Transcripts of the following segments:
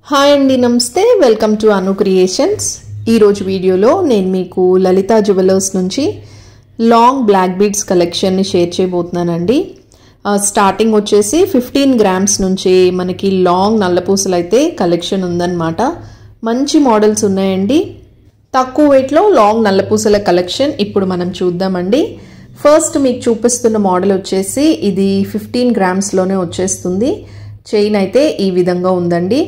Hi అండి, నమస్తే. Welcome to Anu creations. ఈరోజు వీడియోలో నేను మీకు లలిత జ్యువెలర్స్ నుంచి లాంగ్ బ్లాక్ బీడ్స్ కలెక్షన్ని షేర్ చేయబోతున్నానండి. స్టార్టింగ్ వచ్చేసి 15 గ్రామ్స్ నుంచి మనకి లాంగ్ నల్లపూసలు అయితే కలెక్షన్ ఉందన్నమాట. మంచి మోడల్స్ ఉన్నాయండి. తక్కువ వెయిట్లో లాంగ్ నల్లపూసల కలెక్షన్ ఇప్పుడు మనం చూద్దామండి. ఫస్ట్ మీకు చూపిస్తున్న మోడల్ వచ్చేసి ఇది 15 గ్రామ్స్లోనే వచ్చేస్తుంది. చైన్ అయితే ఈ విధంగా ఉందండి.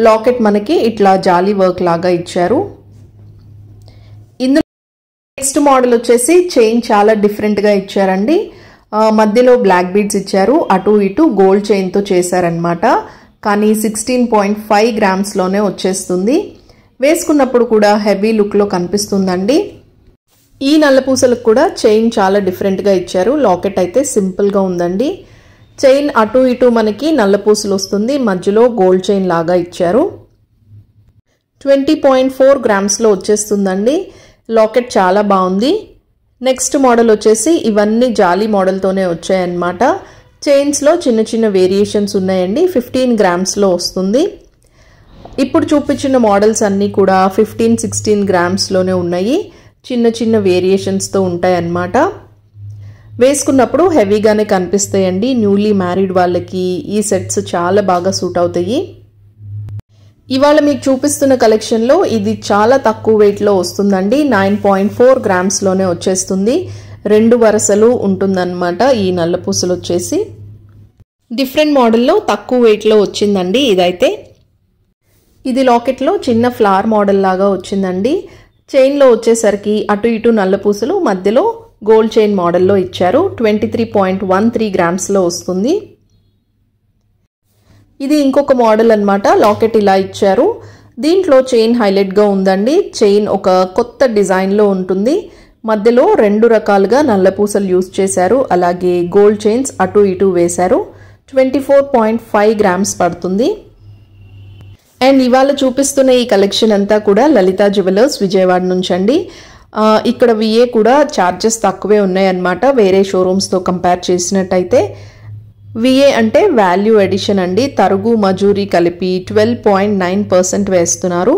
లాకెట్ మనకి ఇట్లా జాలీ వర్క్ లాగా ఇచ్చారు. ఇందులో నెక్స్ట్ మోడల్ వచ్చేసి చైన్ చాలా డిఫరెంట్గా ఇచ్చారండి. మధ్యలో బ్లాక్ బీడ్స్ ఇచ్చారు, అటు ఇటు గోల్డ్ చైన్తో చేశారనమాట. కానీ 16.5 గ్రామ్స్లోనే వచ్చేస్తుంది. వేసుకున్నప్పుడు కూడా హెవీ లుక్లో కనిపిస్తుందండి. ఈ నల్లపూసలకు కూడా చైన్ చాలా డిఫరెంట్గా ఇచ్చారు. లాకెట్ అయితే సింపుల్గా ఉందండి. చైన్ అటు ఇటు మనకి నల్లపూసలు వస్తుంది, మధ్యలో గోల్డ్ చైన్ లాగా ఇచ్చారు. 20.4 గ్రామ్స్లో వచ్చేస్తుందండి. లాకెట్ చాలా బాగుంది. నెక్స్ట్ మోడల్ వచ్చేసి ఇవన్నీ జాలీ మోడల్తోనే వచ్చాయన్నమాట. చైన్స్లో చిన్న చిన్న వేరియేషన్స్ ఉన్నాయండి. 15 గ్రామ్స్లో వస్తుంది. ఇప్పుడు చూపించిన మోడల్స్ అన్నీ కూడా 15-16 గ్రామ్స్లోనే ఉన్నాయి. చిన్న చిన్న వేరియేషన్స్తో ఉంటాయన్నమాట. వేసుకున్నప్పుడు హెవీగానే కనిపిస్తాయండి. న్యూలీ మ్యారీడ్ వాళ్ళకి ఈ సెట్స్ చాలా బాగా సూట్ అవుతాయి. ఇవాళ మీకు చూపిస్తున్న కలెక్షన్లో ఇది చాలా తక్కువ వెయిట్లో వస్తుందండి. 9.4 గ్రామ్స్లోనే వచ్చేస్తుంది. 2 వరుసలు ఉంటుందన్నమాట. ఈ నల్లపూసలు వచ్చేసి డిఫరెంట్ మోడల్లో తక్కువ వెయిట్లో వచ్చిందండి. ఇదైతే ఇది లాకెట్లో చిన్న ఫ్లవర్ మోడల్ లాగా వచ్చిందండి. చైన్లో వచ్చేసరికి అటు ఇటు నల్లపూసలు, మధ్యలో గోల్డ్ చైన్ మోడల్లో ఇచ్చారు. 23.13 గ్రామ్స్లో వస్తుంది. ఇది ఇంకొక మోడల్ అన్నమాట. లాకెట్ ఇలా ఇచ్చారు. దీంట్లో చైన్ హైలైట్గా ఉందండి. చైన్ ఒక కొత్త డిజైన్లో ఉంటుంది. మధ్యలో 2 రకాలుగా నల్లపూసలు యూజ్ చేశారు. అలాగే గోల్డ్ చైన్స్ అటు ఇటు వేశారు. 24.5 గ్రామ్స్ పడుతుంది. అండ్ ఇవాళ చూపిస్తున్న ఈ కలెక్షన్ అంతా కూడా లలిత జ్యువెలర్స్ విజయవాడ నుంచి అండి. ఇక్కడ విఏ కూడా ఛార్జెస్ తక్కువే ఉన్నాయన్నమాట. వేరే షోరూమ్స్తో కంపేర్ చేసినట్టయితే విఏ అంటే వాల్యూ ఎడిషన్ అండి. తరుగు మజూరీ కలిపి 12.9% వేస్తున్నారు.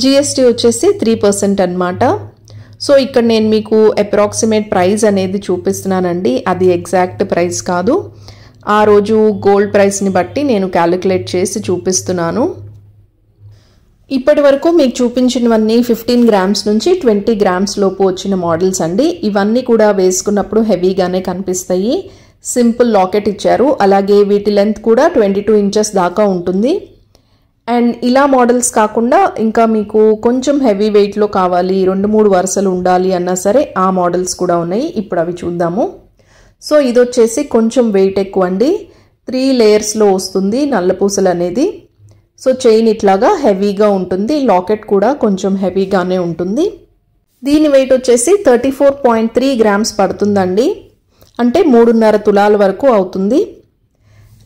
జిఎస్టీ వచ్చేసి 3% అనమాట. సో ఇక్కడ నేను మీకు అప్రాక్సిమేట్ ప్రైస్ అనేది చూపిస్తున్నానండి. అది ఎగ్జాక్ట్ ప్రైస్ కాదు. ఆ రోజు గోల్డ్ ప్రైస్ని బట్టి నేను క్యాలిక్యులేట్ చేసి చూపిస్తున్నాను. ఇప్పటి వరకు మీకు చూపించినవన్నీ 15 గ్రామ్స్ నుంచి 20 గ్రామ్స్ లోపు వచ్చిన మోడల్స్ అండి. ఇవన్నీ కూడా వేసుకున్నప్పుడు హెవీగానే కనిపిస్తాయి. సింపుల్ లాకెట్ ఇచ్చారు. అలాగే వీటి లెంత్ కూడా 22 ఇంచెస్ దాకా ఉంటుంది. అండ్ ఇలా మోడల్స్ కాకుండా ఇంకా మీకు కొంచెం హెవీ వెయిట్లో కావాలి, 2-3 వరుసలు ఉండాలి అన్నా సరే ఆ మోడల్స్ కూడా ఉన్నాయి. ఇప్పుడు అవి చూద్దాము. సో ఇది వచ్చేసి కొంచెం వెయిట్ ఎక్కువ అండి. 3 లేయర్స్లో వస్తుంది నల్లపూసలు అనేది. సో చైన్ ఇట్లాగా హెవీగా ఉంటుంది. లాకెట్ కూడా కొంచెం హెవీగానే ఉంటుంది. దీని వెయిట్ వచ్చేసి 34.3 గ్రామ్స్ పడుతుందండి. అంటే 3.5 తులాల వరకు అవుతుంది.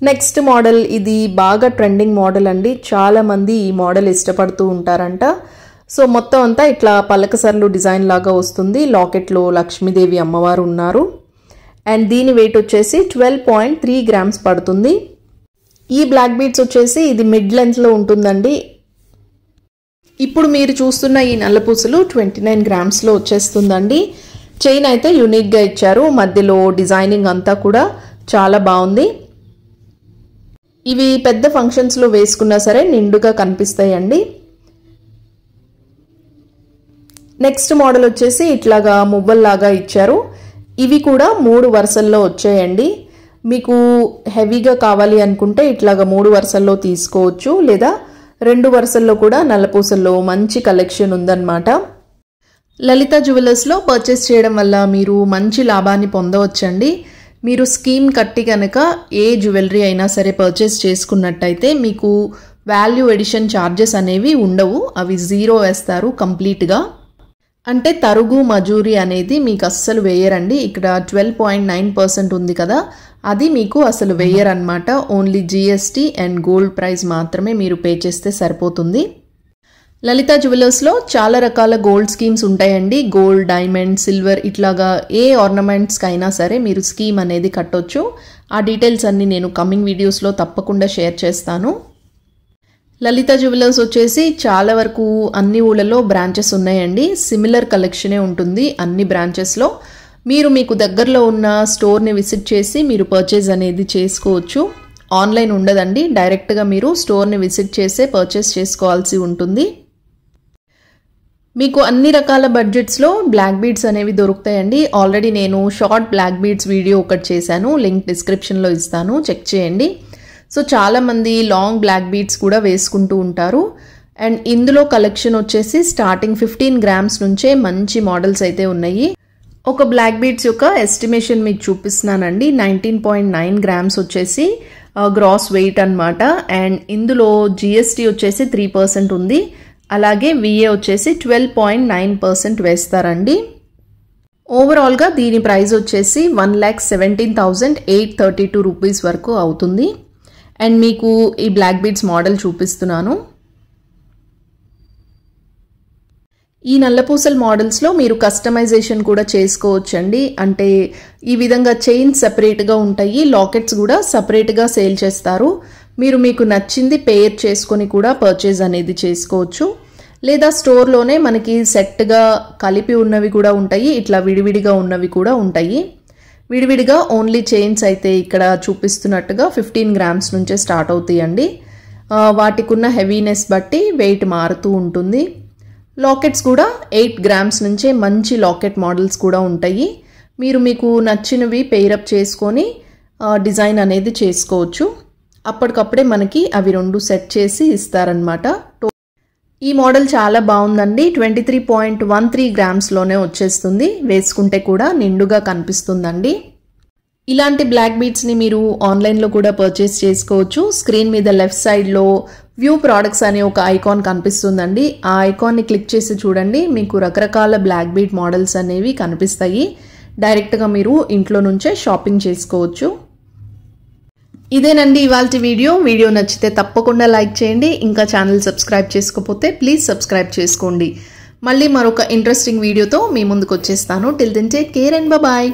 నెక్స్ట్ మోడల్ ఇది బాగా ట్రెండింగ్ మోడల్ అండి. చాలామంది ఈ మోడల్ ఇష్టపడుతూ ఉంటారంట. సో మొత్తం అంతా ఇట్లా పలకసర్లు డిజైన్ లాగా వస్తుంది. లాకెట్లో లక్ష్మీదేవి అమ్మవారు ఉన్నారు. అండ్ దీని వెయిట్ వచ్చేసి 12.3 గ్రామ్స్ పడుతుంది. ఈ బ్లాక్ బీడ్స్ వచ్చేసి ఇది మిడ్ లెంత్లో ఉంటుందండి. ఇప్పుడు మీరు చూస్తున్న ఈ నల్లపూసలు 29 గ్రామ్స్లో వచ్చేస్తుందండి. చైన్ అయితే యూనిక్గా ఇచ్చారు. మధ్యలో డిజైనింగ్ అంతా కూడా చాలా బాగుంది. ఇవి పెద్ద ఫంక్షన్స్లో వేసుకున్నా సరే నిండుగా కనిపిస్తాయండి. నెక్స్ట్ మోడల్ వచ్చేసి ఇట్లాగా మువ్వల్లాగా ఇచ్చారు. ఇవి కూడా 3 వరుసల్లో వచ్చాయండి. మీకు హెవీగా కావాలి అనుకుంటే ఇట్లాగా 3 వరుసల్లో తీసుకోవచ్చు, లేదా 2 వరుసల్లో కూడా నల్లపూసల్లో మంచి కలెక్షన్ ఉందన్నమాట. లలిత జ్యువెలర్స్లో పర్చేస్ చేయడం వల్ల మీరు మంచి లాభాన్ని పొందవచ్చండి. మీరు స్కీమ్ కట్టి కనుక ఏ జ్యువెలరీ అయినా సరే పర్చేస్ చేసుకున్నట్టయితే మీకు వాల్యూ ఎడిషన్ ఛార్జెస్ అనేవి ఉండవు. అవి 0 వేస్తారు కంప్లీట్గా. అంటే తరుగు మజూరీ అనేది మీకు అస్సలు వేయరండి. ఇక్కడ 12.9% ఉంది కదా, అది మీకు అసలు వేయరన్నమాట. Only GST and gold price మాత్రమే మీరు పే చేస్తే సరిపోతుంది. లలిత జ్యువెలర్స్లో చాలా రకాల గోల్డ్ స్కీమ్స్ ఉంటాయండి. గోల్డ్, డైమండ్, సిల్వర్ ఇట్లాగా ఏ ఆర్నమెంట్స్కి అయినా సరే మీరు స్కీమ్ అనేది కట్టొచ్చు. ఆ డీటెయిల్స్ అన్నీ నేను కమింగ్ వీడియోస్లో తప్పకుండా షేర్ చేస్తాను. లలిత జ్యువెలర్స్ వచ్చేసి చాలా వరకు అన్ని ఊళ్ళలో బ్రాంచెస్ ఉన్నాయండి. సిమిలర్ కలెక్షనే ఉంటుంది అన్ని బ్రాంచెస్లో. మీరు మీకు దగ్గరలో ఉన్న స్టోర్ని విజిట్ చేసి మీరు పర్చేజ్ అనేది చేసుకోవచ్చు. ఆన్లైన్ ఉండదండి, డైరెక్ట్గా మీరు స్టోర్ని విజిట్ చేసే పర్చేస్ చేసుకోవాల్సి ఉంటుంది. మీకు అన్ని రకాల బడ్జెట్స్లో బ్లాక్ బీడ్స్ అనేవి దొరుకుతాయండి. ఆల్రెడీ నేను షార్ట్ బ్లాక్ బీడ్స్ వీడియో ఒకటి చేశాను, లింక్ డిస్క్రిప్షన్లో ఇస్తాను, చెక్ చేయండి. సో చాలామంది లాంగ్ బ్లాక్ బీడ్స్ కూడా వేసుకుంటూ ఉంటారు. అండ్ ఇందులో కలెక్షన్ వచ్చేసి స్టార్టింగ్ 15 గ్రామ్స్ నుంచే మంచి మోడల్స్ అయితే ఉన్నాయి. ఒక బ్లాక్ బీడ్స్ యొక్క ఎస్టిమేషన్ మీకు చూపిస్తున్నానండి. 19.9 గ్రామ్స్ వచ్చేసి గ్రాస్ వెయిట్ అన్నమాట. అండ్ ఇందులో జిఎస్టీ వచ్చేసి 3% ఉంది. అలాగే విఏ వచ్చేసి 12.9% వేస్తారండి. ఓవరాల్గా దీని ప్రైస్ వచ్చేసి 1,17,832 రూపీస్ వరకు అవుతుంది. అండ్ మీకు ఈ బ్లాక్ బీడ్స్ మోడల్ చూపిస్తున్నాను. ఈ నల్లపూసల మోడల్స్లో మీరు కస్టమైజేషన్ కూడా చేసుకోవచ్చండి. అంటే ఈ విధంగా చైన్స్ సపరేట్గా ఉంటాయి, లాకెట్స్ కూడా సపరేట్గా సేల్ చేస్తారు. మీరు మీకు నచ్చింది పేర్ చేసుకొని కూడా పర్చేజ్ అనేది చేసుకోవచ్చు. లేదా స్టోర్లోనే మనకి సెట్గా కలిపి ఉన్నవి కూడా ఉంటాయి, ఇట్లా విడివిడిగా ఉన్నవి కూడా ఉంటాయి. విడివిడిగా ఓన్లీ చైన్స్ అయితే ఇక్కడ చూపిస్తున్నట్టుగా 15 గ్రామ్స్ నుంచే స్టార్ట్ అవుతాయండి. వాటికి ఉన్న హెవీనెస్ బట్టి వెయిట్ మారుతూ ఉంటుంది. లాకెట్స్ కూడా 8 గ్రామ్స్ నుంచే మంచి లాకెట్ మోడల్స్ కూడా ఉంటాయి. మీరు మీకు నచ్చినవి పెయిరప్ చేసుకొని డిజైన్ అనేది చేసుకోవచ్చు. అప్పటికప్పుడే మనకి అవి 2 సెట్ చేసి ఇస్తారనమాట. ఈ మోడల్ చాలా బాగుందండి. 23.13 గ్రామ్స్లోనే వచ్చేస్తుంది. వేసుకుంటే కూడా నిండుగా కనిపిస్తుందండి. ఇలాంటి బ్లాక్ బీడ్స్ని మీరు ఆన్లైన్లో కూడా పర్చేస్ చేసుకోవచ్చు. స్క్రీన్ మీద లెఫ్ట్ సైడ్లో వ్యూ ప్రోడక్ట్స్ అనే ఒక ఐకాన్ కనిపిస్తుందండి. ఆ ఐకాన్ని క్లిక్ చేసి చూడండి, మీకు రకరకాల బ్లాక్ బీడ్ మోడల్స్ అనేవి కనిపిస్తాయి. డైరెక్ట్గా మీరు ఇంట్లో నుంచే షాపింగ్ చేసుకోవచ్చు. ఇదేనండి ఇవాల్టి వీడియో నచ్చితే తప్పకుండా లైక్ చేయండి. ఇంకా ఛానల్ సబ్స్క్రైబ్ చేసుకోకపోతే ప్లీజ్ సబ్స్క్రైబ్ చేసుకోండి. మళ్ళీ మరొక ఇంట్రెస్టింగ్ వీడియోతో మీ ముందుకు వచ్చేస్తాను. Till then take care and bye.